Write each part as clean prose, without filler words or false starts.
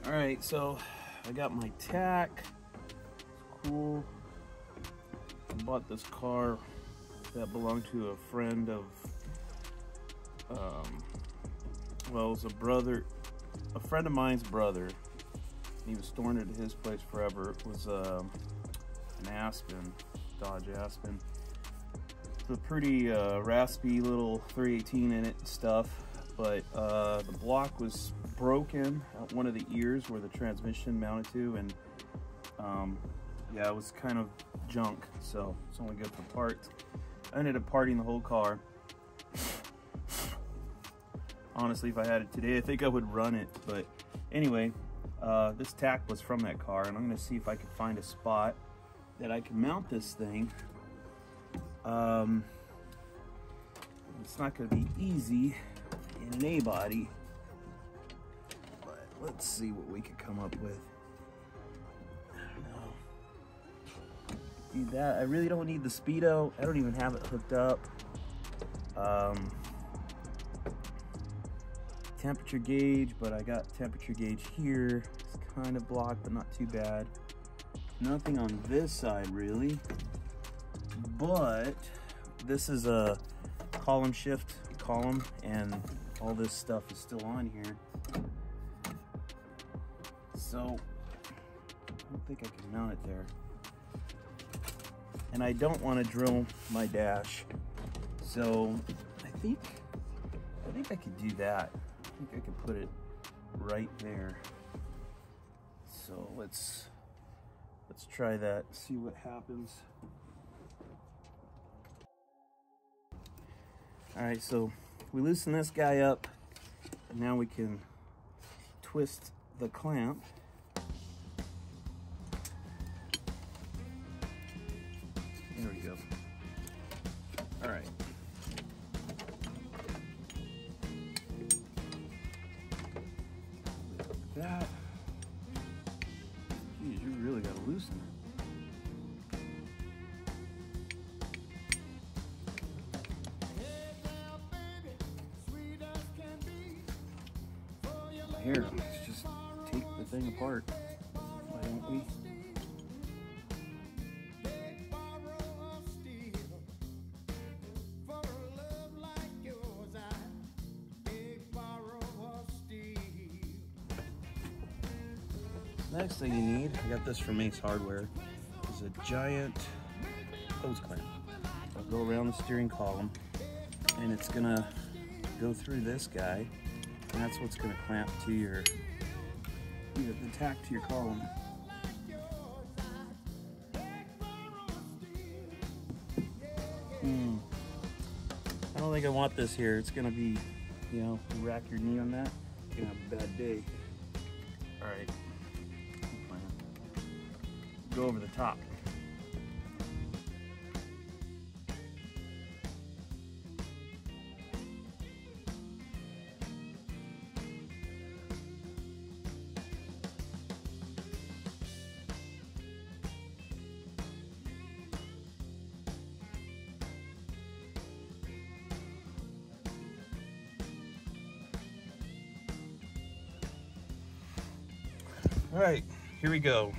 All right, so I got my Tach. It's cool. I bought this car that belonged to a friend of, well, it was a friend of mine's brother. He was storing it at his place forever. It was an Aspen, Dodge Aspen. It's a pretty raspy little 318 in it and stuff, but the block was broken at one of the ears where the transmission mounted to, and yeah, it was kind of junk, so it's only good for parts. I ended up parting the whole car. Honestly, if I had it today, I think I would run it, but anyway, this Tach was from that car, and I'm going to see if I can find a spot that I can mount this thing. It's not going to be easy in an A-body, but let's see what we could come up with. I don't know. Do that. I really don't need the speedo. I don't even have it hooked up. Temperature gauge, but I got temperature gauge here. It's kind of blocked, but not too bad. Nothing on this side really, but this is a column shift column, and all this stuff is still on here. So I don't think I can mount it there. And I don't want to drill my dash. So I think I could do that. I think I could put it right there. So let's try that, see what happens. All right, so we loosen this guy up, and now we can twist the clamp. There we go. All right. That. Geez, you really got to loosen it. Here, let's just take the thing apart. Why don't we? Next thing you need, I got this from Ace Hardware, is a giant hose clamp. It'll go around the steering column, and it's gonna go through this guy, and that's what's gonna clamp to your, the Tach to your column. I don't think I want this here. It's gonna be, you know, you rack your knee on that, you're gonna have a bad day. All right. Go over the top. All right, here we go.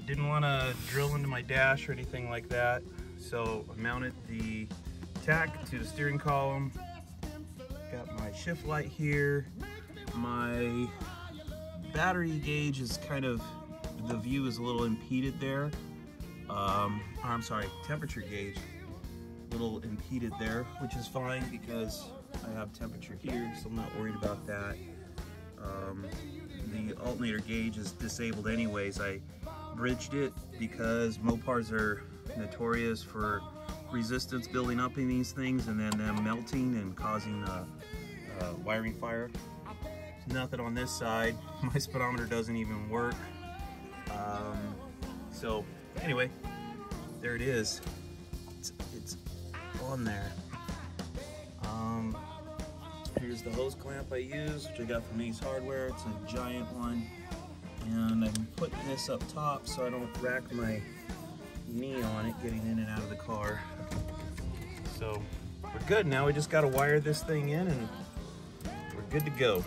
Didn't want to drill into my dash or anything like that, so I mounted the Tach to the steering column. Got my shift light here. My battery gauge is kind of, the view is a little impeded there. I'm sorry, temperature gauge, a little impeded there, which is fine because I have temperature here, so I'm not worried about that. The alternator gauge is disabled anyways. I bridged it because Mopars are notorious for resistance building up in these things and then them melting and causing wiring fire. Nothing on this side. My speedometer doesn't even work. So anyway, there it is. It's on there. Here's the hose clamp I use, which I got from Ace Hardware. It's a giant one. And I'm putting this up top so I don't rack my knee on it getting in and out of the car. So we're good now. We just got to wire this thing in and we're good to go.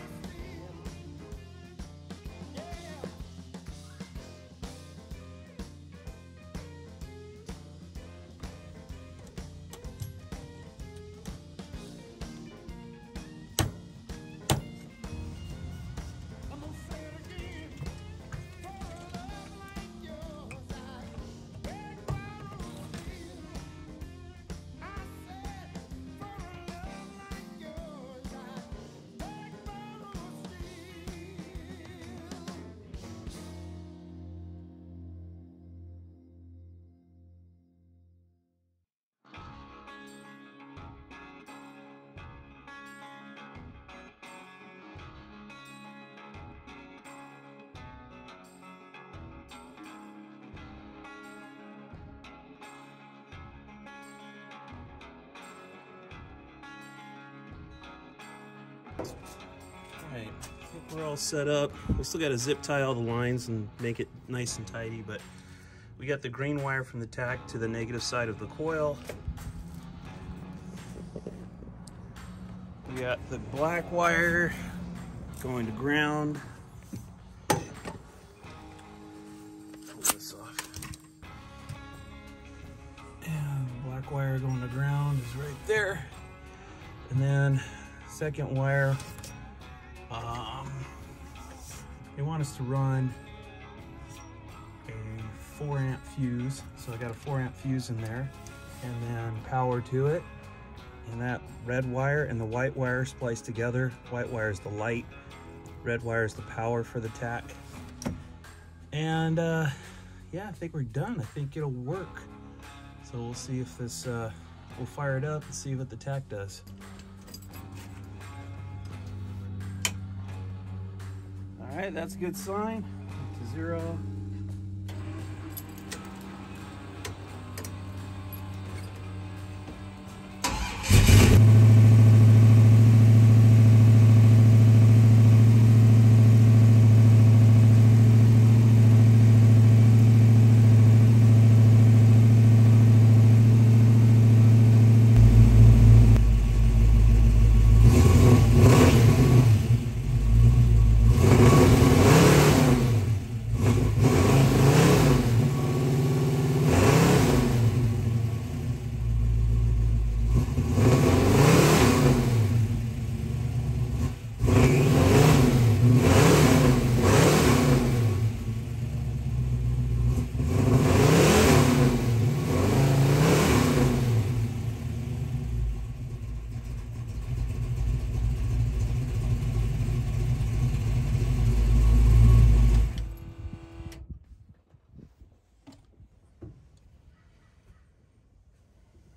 Alright, I think we're all set up. We still got to zip tie all the lines and make it nice and tidy, but we got the green wire from the Tach to the negative side of the coil. We got the black wire going to ground. Pull this off. And the black wire going to ground is right there. And then second wire, they want us to run a 4 amp fuse. So I got a 4 amp fuse in there, and then power to it. And that red wire and the white wire spliced together. White wire is the light, red wire is the power for the Tach. And yeah, I think we're done. I think it'll work. So we'll see if this, we'll fire it up and see what the Tach does. All right, that's a good sign. To 0.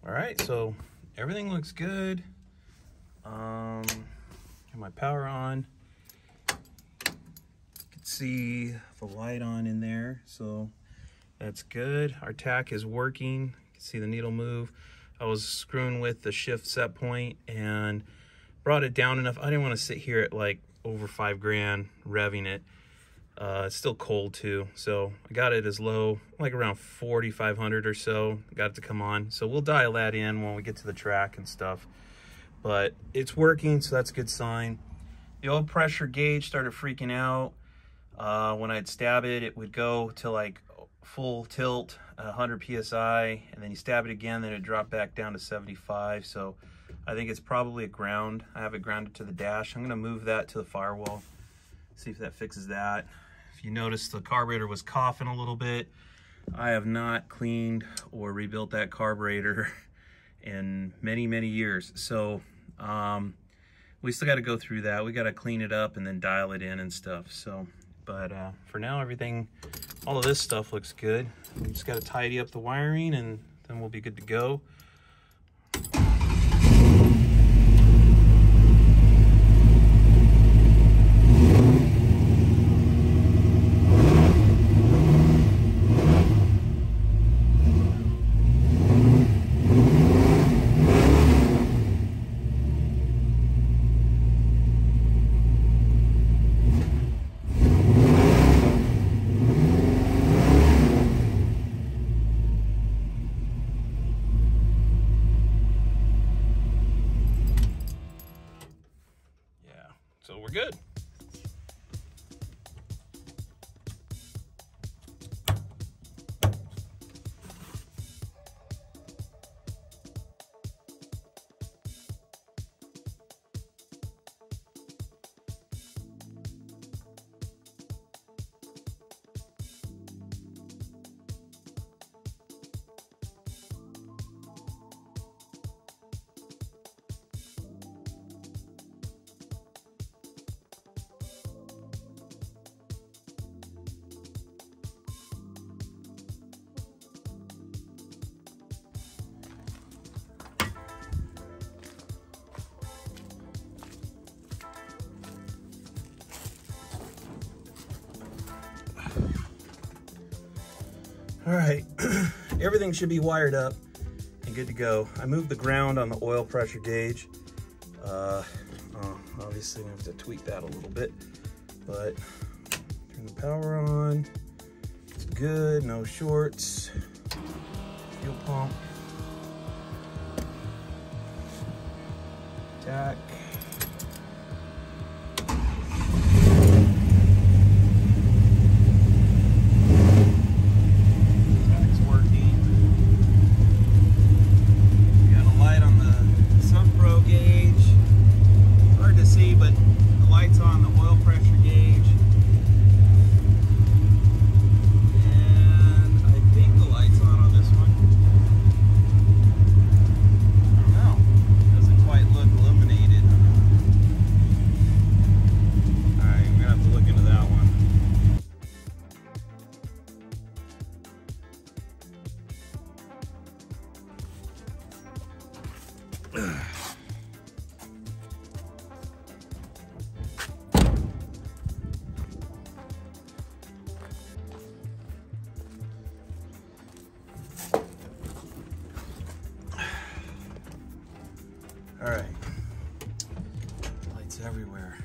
All right, so everything looks good. Got my power on. You can see the light on in there, so that's good. Our Tach is working. You can see the needle move. I was screwing with the shift set point and brought it down enough. I didn't want to sit here at like over 5 grand revving it. It's still cold too, so I got it as low, like around 4,500 or so. Got it to come on, so we'll dial that in when we get to the track and stuff. But it's working, so that's a good sign. The oil pressure gauge started freaking out. When I'd stab it, it would go to like full tilt, 100 psi, and then you stab it again, then it dropped back down to 75. So I think it's probably a ground. I have it grounded to the dash. I'm gonna move that to the firewall, see if that fixes that. If you notice, the carburetor was coughing a little bit. I have not cleaned or rebuilt that carburetor in many, many years. So we still got to go through that. We got to clean it up and then dial it in and stuff. So, but for now, everything, all of this stuff looks good. We just got to tidy up the wiring and then we'll be good to go. So we're good. All right, everything should be wired up and good to go. I moved the ground on the oil pressure gauge. Obviously I have to tweak that a little bit, but turn the power on. It's good, no shorts. Fuel pump. Tach. Tach's working. We got a light on the sun-pro gauge. It's hard to see, but the light's on the oil pressure gauge. And I think the light's on this one. I don't know. Doesn't quite look illuminated. Alright, we're gonna have to look into that one. All right, lights everywhere.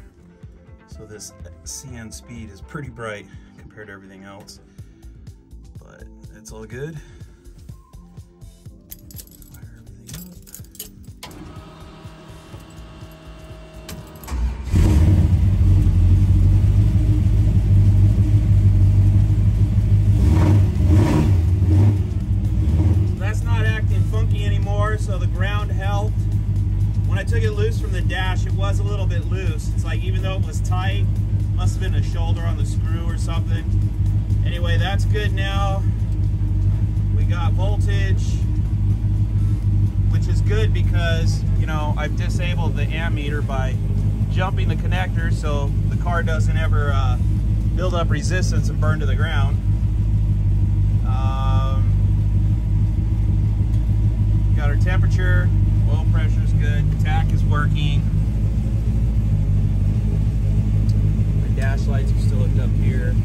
So this CN speed is pretty bright compared to everything else, but it's all good. Fire everything up. That's not acting funky anymore, so the ground helped. When I took it loose from the dash, it was a little bit loose. It's like, even though it was tight, must have been a shoulder on the screw or something. Anyway, that's good now. We got voltage, which is good because, you know, I've disabled the ammeter by jumping the connector so the car doesn't ever build up resistance and burn to the ground. Got our temperature. Oil pressure is good. Tach is working. Our dash lights are still hooked up here.